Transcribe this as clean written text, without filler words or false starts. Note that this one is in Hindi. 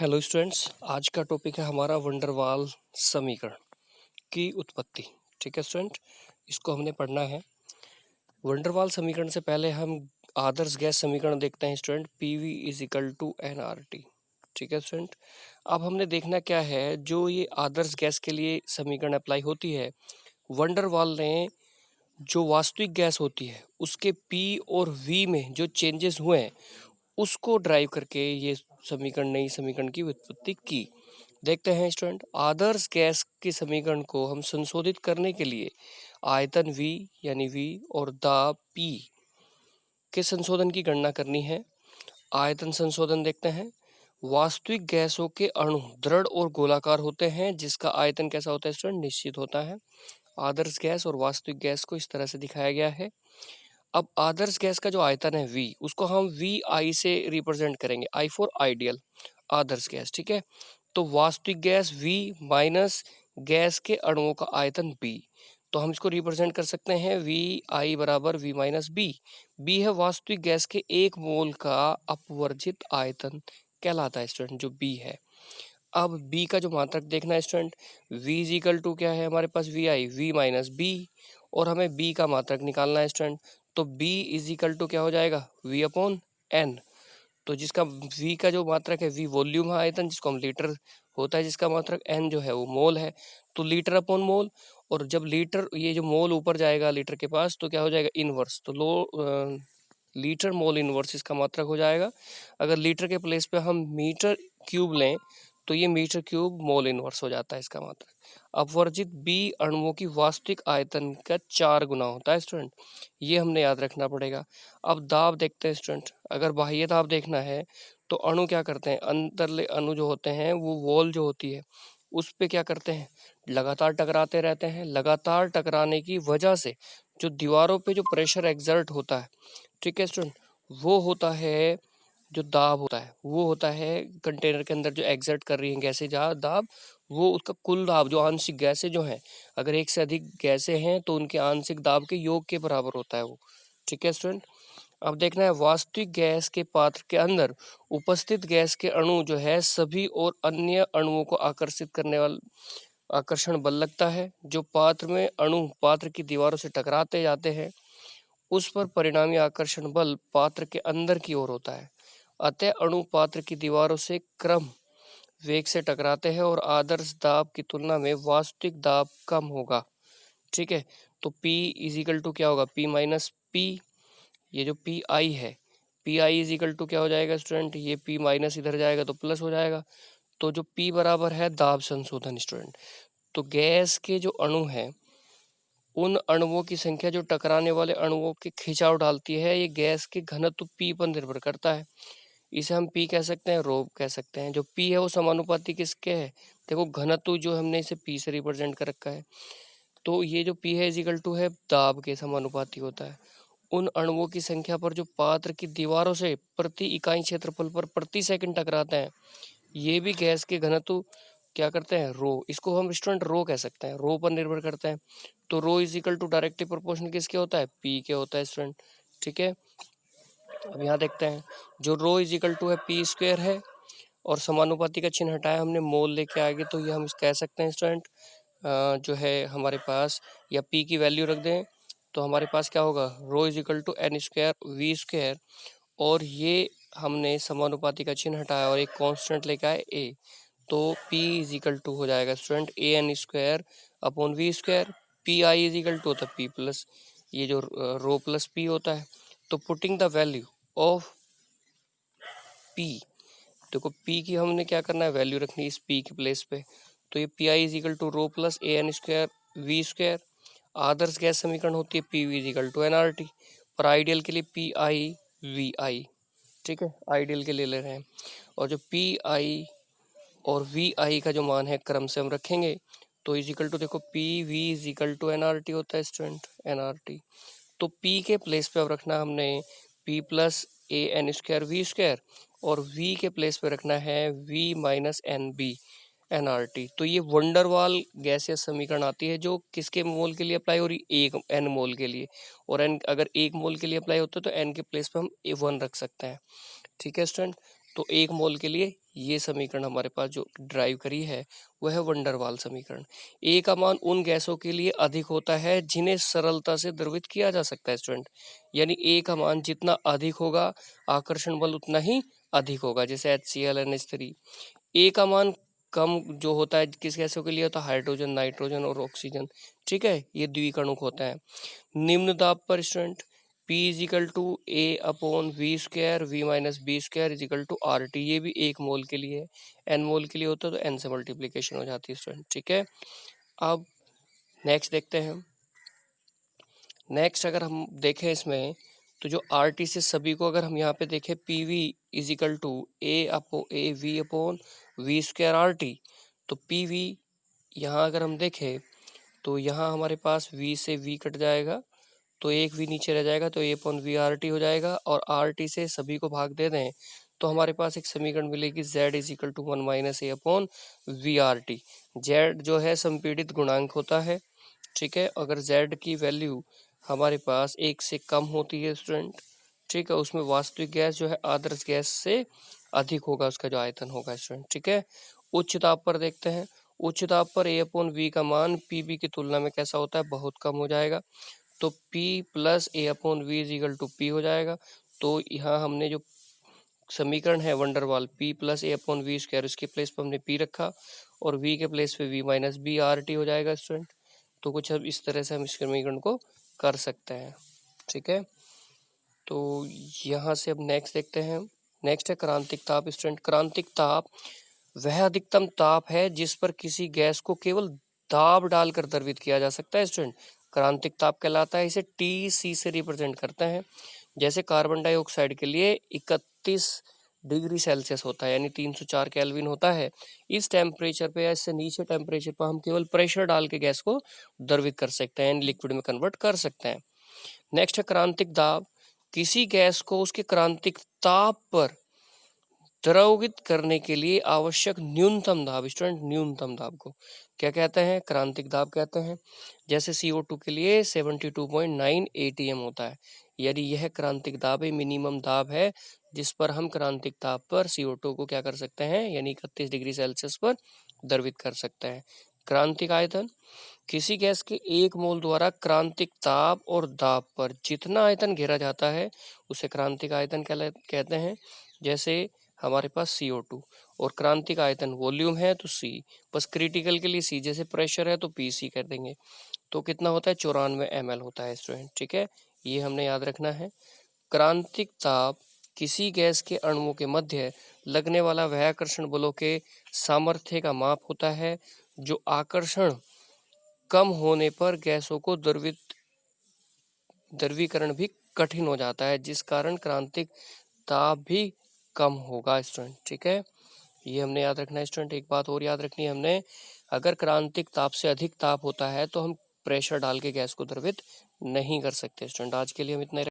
हेलो स्टूडेंट्स, आज का टॉपिक है हमारा वंडरवाल समीकरण की उत्पत्ति। ठीक है स्टूडेंट, इसको हमने पढ़ना है। वंडरवाल समीकरण से पहले हम आदर्श गैस समीकरण देखते हैं student. PV is equal to NRT. ठीक है स्टूडेंट, अब हमने देखना क्या है, जो ये आदर्श गैस के लिए समीकरण अप्लाई होती है, वंडरवाल ने जो वास्तविक गैस होती है उसके पी और वी में जो चेंजेस हुए हैं उसको ड्राइव करके ये समीकरण नई समीकरण की उत्पत्ति की। देखते हैं स्टूडेंट, आदर्श गैस के समीकरण को हम संशोधित करने के लिए आयतन V यानी V और दाब P के संशोधन की गणना करनी है। आयतन संशोधन देखते हैं। वास्तविक गैसों के अणु दृढ़ और गोलाकार होते हैं जिसका आयतन कैसा होता है स्टूडेंट, निश्चित होता है। आदर्श गैस और वास्तविक गैस को इस तरह से दिखाया गया है। अब आदर्श गैस का जो आयतन है V, उसको हम VI से रिप्रेजेंट करेंगे। I for ideal Adarsh gas. ठीक है, तो वास्तविक गैस V माइनस गैस के अणुओं का आयतन B, तो हम इसको रिप्रेजेंट कर सकते हैं VI बराबर V माइनस B। B है वास्तविक गैस के 1 मोल का अपवर्जित आयतन कहलाता है स्टूडेंट, जो B है। अब B का जो मात्रक देखना है student, V is equal to क्या है हमारे पास, VI V माइनस B, और हमें B का मात्रक निकालना है स्टूडेंट। तो B इज इक्वल टू क्या हो जाएगा, V अपॉन N। तो जिसका V का जो मात्रक है, V वॉल्यूम है आयतन, जिसको हम लीटर होता है, जिसका मात्रक N जो है वो मोल है, तो लीटर अपॉन मोल। और जब लीटर, ये जो मोल ऊपर जाएगा लीटर के पास, तो क्या हो जाएगा, इनवर्स। तो लीटर मोल इनवर्स इसका मात्रक हो जाएगा। अगर लीटर के प्लेस पे हम मीटर क्यूब लें तो ये मीटर क्यूब मोल इनवर्स हो जाता है इसका मात्रक। अपवर्जित B अणुओं की वास्तविक आयतन का 4 गुना होता है स्टूडेंट, ये हमने याद रखना पड़ेगा। अब दाब देखते हैं स्टूडेंट। अगर बाह्य दाब देखना है तो अणु क्या करते हैं, अंतरले अणु जो होते हैं वो वॉल जो होती है उस पे क्या करते हैं, लगातार टकराते रहते हैं। लगातार टकराने की वजह से जो दीवारों पे जो प्रेशर एक्सर्ट होता है, ठीक है स्टूडेंट, वो होता है, जो दाब होता है वो होता है कंटेनर के अंदर जो एग्जर्ट कर रही है गैसें, जहाँ दाब, वो उसका कुल दाब, जो आंशिक गैसें जो हैं, अगर एक से अधिक गैसें हैं तो उनके आंशिक दाब के योग के बराबर होता है वो। ठीक है स्टूडेंट, अब देखना है वास्तविक गैस के पात्र के अंदर उपस्थित गैस के अणु जो है सभी और अन्य अणुओं को आकर्षित करने वाला आकर्षण बल लगता है। जो पात्र में अणु पात्र की दीवारों से टकराते जाते हैं उस पर परिणामी आकर्षण बल पात्र के अंदर की ओर होता है। अतः अणु पात्र की दीवारों से क्रम वेग से टकराते हैं और आदर्श दाब की तुलना में वास्तविक दाब कम होगा। ठीक है, तो P इज इक्वल टू क्या होगा, P माइनस P। ये जो पी आई है, P I is equal to क्या हो जाएगा स्टूडेंट, ये पी माइनस इधर जाएगा तो प्लस हो जाएगा। तो जो पी बराबर है दाब संशोधन स्टूडेंट। तो गैस के जो अणु हैं उन अणुओं की संख्या जो टकराने वाले अणुओं के खिंचाव डालती है, ये गैस के घनत्व पी पर निर्भर करता है। इसे हम पी कह सकते हैं, रो कह सकते हैं। जो पी है वो समानुपाती किसके है, देखो घनत्व जो हमने इसे पी से रिप्रेजेंट कर रखा है, तो ये जो पी है इज इक्वल टू है दाब के समानुपाती होता है। उन अणुओं की संख्या पर जो पात्र की दीवारों से प्रति इकाई क्षेत्रफल पर प्रति सेकंड टकराते हैं, ये भी गैस के घनत्व क्या करते हैं, रो। इसको हम स्टूडेंट रो कह सकते हैं, रो पर निर्भर करते हैं। तो rho is equal to directly proportional किसके होता है, पी के होता है स्टूडेंट। ठीक है, अब यहाँ देखते हैं, जो रो इज इक्वल टू है पी स्क्वायर है, और समानुपाती का चिन्ह हटाया हमने, मोल लेके आगे, तो ये हम कह सकते हैं स्टूडेंट जो है हमारे पास, या पी की वैल्यू रख दें तो हमारे पास क्या होगा, rho is equal to n square we square, और ये हमने समानुपाती का चिन्ह हटाया और एक कांस्टेंट लेके आए ए, तो P इज इक्वल टू हो जाएगा student A N square upon V square. P I is equal to होता है P प्लस, ये जो रो प्लस P होता है। तो putting the value of P, देखो P की हमने क्या करना है, वैल्यू रखनी है इस P की प्लेस पे। तो ये P I is equal to rho plus A N square we square. आदर्श गैस समीकरण होती है P V is equal to N R T, पर आइडियल के लिए पी आई वी आई। ठीक है, आइडियल के लिए ले रहे हैं, और जो पी आई और वी आई का जो मान है क्रम से हम रखेंगे, तो इज इक्वल टू, देखो P V is equal to N R T होता है स्टूडेंट, एन आर टी। तो P के प्लेस पे अब रखना हमने P plus A N square we square, और V के प्लेस पे रखना है V minus N B N R T. तो ये वंडरवाल गैसीय समीकरण आती है, जो किसके मोल के लिए अप्लाई हो रही है, एक एन मोल के लिए। और एन अगर एक मोल के लिए अप्लाई होता है तो एन के प्लेस पे हम वन रख सकते हैं। ठीक है स्टूडेंट, तो 1 मोल के लिए ये समीकरण हमारे पास जो ड्राइव करी है वह है वंडर वाल समीकरण। ए का मान उन गैसों के लिए अधिक होता है जिन्हें सरलता से द्रवित किया जा सकता है स्टूडेंट, यानी ए का मान जितना अधिक होगा आकर्षण बल उतना ही अधिक होगा। जैसे HCl NH3। ए का मान कम जो होता है किस गैसों के लिए होता है, हाइड्रोजन, नाइट्रोजन और ऑक्सीजन। ठीक है, ये द्विकणुक होता है। निम्न दाब पर student P is equal to A upon V square V minus B square is equal to R T, ये भी 1 मोल के लिए है। n मोल के लिए होता है तो n से मल्टीप्लीकेशन हो जाती है स्टूडेंट। ठीक है, अब नेक्स्ट देखते हैं। नेक्स्ट अगर हम देखें इसमें तो जो आर टी से सभी को अगर हम यहाँ पे देखें P V is equal to A V upon V square R T, तो पी वी यहाँ अगर हम देखें तो यहाँ हमारे पास v से v कट जाएगा तो एक v नीचे रह जाएगा तो a upon V R T हो जाएगा, और आर टी से सभी को भाग दे दें तो हमारे पास एक समीकरण मिलेगी z is equal to 1 minus A upon V R T. Z जो है संपीड़ित गुणांक होता है। ठीक है, अगर z की वैल्यू हमारे पास 1 से कम होती है स्टूडेंट, ठीक है, उसमें वास्तविक गैस जो है आदर्श गैस से अधिक होगा उसका जो आयतन होगा स्टूडेंट। ठीक है, उच्च दाब पर देखते हैं। उच्च दाब पर ए अपॉन वी का मान पी बी की तुलना में कैसा होता है, बहुत कम हो जाएगा। तो P plus A upon V is equal to P हो जाएगा। तो यहाँ हमने जो समीकरण है van der Waals P plus A upon V square, उसके प्लेस पर हमने P रखा और V के प्लेस पे V minus B R T हो जाएगा स्टूडेंट। तो कुछ अब इस तरह से हम इस समीकरण को कर सकते हैं। ठीक है, तो यहाँ से अब नेक्स्ट देखते हैं। नेक्स्ट है क्रांतिक ताप स्टूडेंट। क्रांतिक ताप वह अधिकतम ताप है जिस पर किसी गैस को केवल दाब डालकर द्रवित किया जा सकता है स्टूडेंट, क्रांतिक ताप कहलाता है। इसे TC से रिप्रेजेंट करते हैं। जैसे कार्बन डाइऑक्साइड के लिए 31 डिग्री सेल्सियस होता है, यानी 304 केल्विन होता है। इस टेम्परेचर पे या इससे नीचे टेम्परेचर पर हम केवल प्रेशर डाल के गैस को द्रवित कर सकते हैं, लिक्विड में कन्वर्ट कर सकते हैं। नेक्स्ट है क्रांतिक दाब। किसी गैस को उसके क्रांतिक ताप पर द्रवित करने के लिए आवश्यक न्यूनतम दाब स्टूडेंट, न्यूनतम दाब को क्या कहते हैं, क्रांतिक दाब कहते हैं। जैसे CO2 के लिए 72.9 ATM होता है, यानी यह क्रांतिक दाब है, मिनिमम दाब है जिस पर हम क्रांतिक ताप पर CO2 को क्या कर सकते हैं, यानी 31 डिग्री सेल्सियस पर द्रवित कर सकते हैं। क्रांतिक आयतन, किसी गैस के 1 मोल द्वारा क्रांतिक ताप और दाब पर जितना आयतन घेरा जाता है उसे क्रांतिक आयतन कहते हैं। जैसे हमारे पास CO2 और क्रांतिक आयतन वॉल्यूम है तो C, बस क्रिटिकल के लिए C, जैसे प्रेशर है तो PC कर देंगे। तो कितना होता है, 94 ml होता है स्टूडेंट। ठीक है, ये हमने याद रखना है। क्रांतिक ताप किसी गैस के अणुओं के मध्य लगने वाला वह आकर्षण बलों के सामर्थ्य का माप होता है जो आकर्षण कम होने पर गैसों को द्रवीकरण भी कठिन हो जाता है, जिस कारण क्रांतिक ताप भी कम होगा स्टूडेंट। ठीक है, ये हमने याद रखना है स्टूडेंट। एक बात और याद रखनी है हमने, अगर क्रांतिक ताप से अधिक ताप होता है तो हम प्रेशर डाल के गैस को द्रवित नहीं कर सकते स्टूडेंट। आज के लिए हम इतना